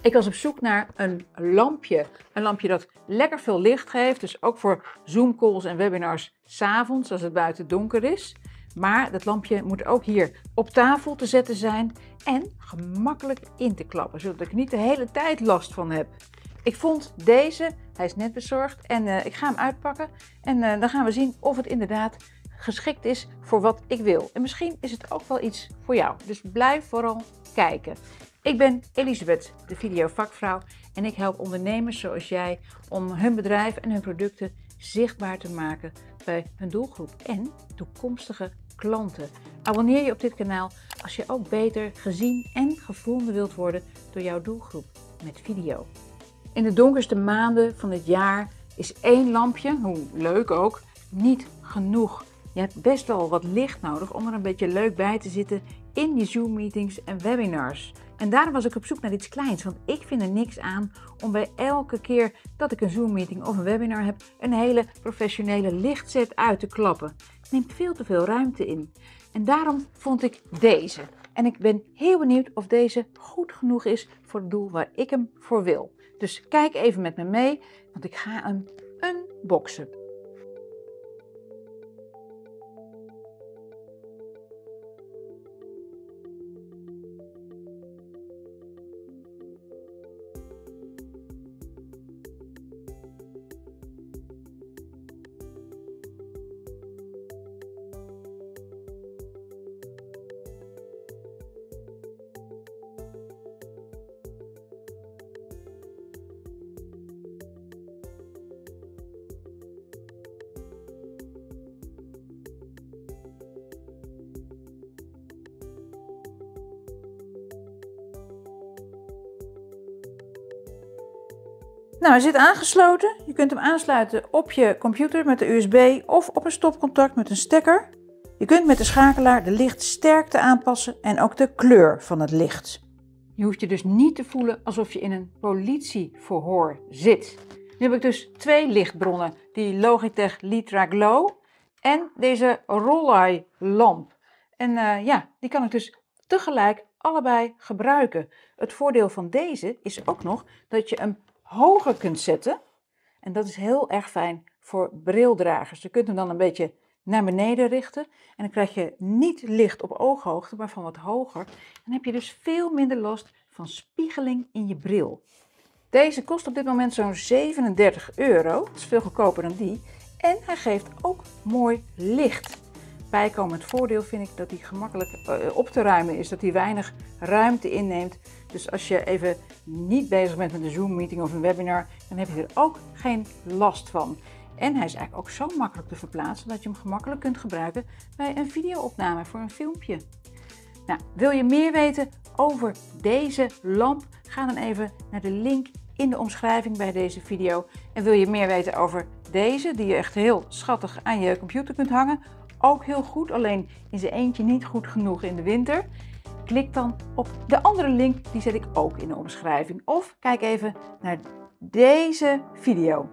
Ik was op zoek naar een lampje. Een lampje dat lekker veel licht geeft. Dus ook voor Zoom calls en webinars 's avonds als het buiten donker is. Maar dat lampje moet ook hier op tafel te zetten zijn. En gemakkelijk in te klappen. Zodat ik niet de hele tijd last van heb. Ik vond deze. Hij is net bezorgd. En ik ga hem uitpakken. En dan gaan we zien of het inderdaad geschikt is voor wat ik wil. En misschien is het ook wel iets voor jou. Dus blijf vooral kijken. Ik ben Elisabeth, de videovakvrouw, en ik help ondernemers zoals jij om hun bedrijf en hun producten zichtbaar te maken bij hun doelgroep en toekomstige klanten. Abonneer je op dit kanaal als je ook beter gezien en gevonden wilt worden door jouw doelgroep met video. In de donkerste maanden van het jaar is 1 lampje, hoe leuk ook, niet genoeg. Je hebt best wel wat licht nodig om er een beetje leuk bij te zitten in je Zoom meetings en webinars. En daarom was ik op zoek naar iets kleins, want ik vind er niks aan om bij elke keer dat ik een Zoom meeting of een webinar heb een hele professionele lichtset uit te klappen. Het neemt veel te veel ruimte in. En daarom vond ik deze. En ik ben heel benieuwd of deze goed genoeg is voor het doel waar ik hem voor wil. Dus kijk even met me mee, want ik ga hem unboxen. Nou, hij zit aangesloten. Je kunt hem aansluiten op je computer met de USB of op een stopcontact met een stekker. Je kunt met de schakelaar de lichtsterkte aanpassen en ook de kleur van het licht. Je hoeft je dus niet te voelen alsof je in een politieverhoor zit. Nu heb ik dus 2 lichtbronnen, die Logitech Litra Glow en deze Rollei lamp. En ja, die kan ik dus tegelijk allebei gebruiken. Het voordeel van deze is ook nog dat je hem hoger kunt zetten. En dat is heel erg fijn voor brildragers. Je kunt hem dan een beetje naar beneden richten. En dan krijg je niet licht op ooghoogte, maar van wat hoger. Dan heb je dus veel minder last van spiegeling in je bril. Deze kost op dit moment zo'n €37. Dat is veel goedkoper dan die. En hij geeft ook mooi licht. Bijkomend voordeel vind ik dat hij gemakkelijk op te ruimen is. Dat hij weinig ruimte inneemt. Dus als je even niet bezig bent met een Zoom meeting of een webinar, dan heb je er ook geen last van. En hij is eigenlijk ook zo makkelijk te verplaatsen dat je hem gemakkelijk kunt gebruiken bij een videoopname voor een filmpje. Nou, wil je meer weten over deze lamp? Ga dan even naar de link in de omschrijving bij deze video. En wil je meer weten over deze, die je echt heel schattig aan je computer kunt hangen? Ook heel goed, alleen in zijn eentje niet goed genoeg in de winter. Klik dan op de andere link, die zet ik ook in de omschrijving. Of kijk even naar deze video.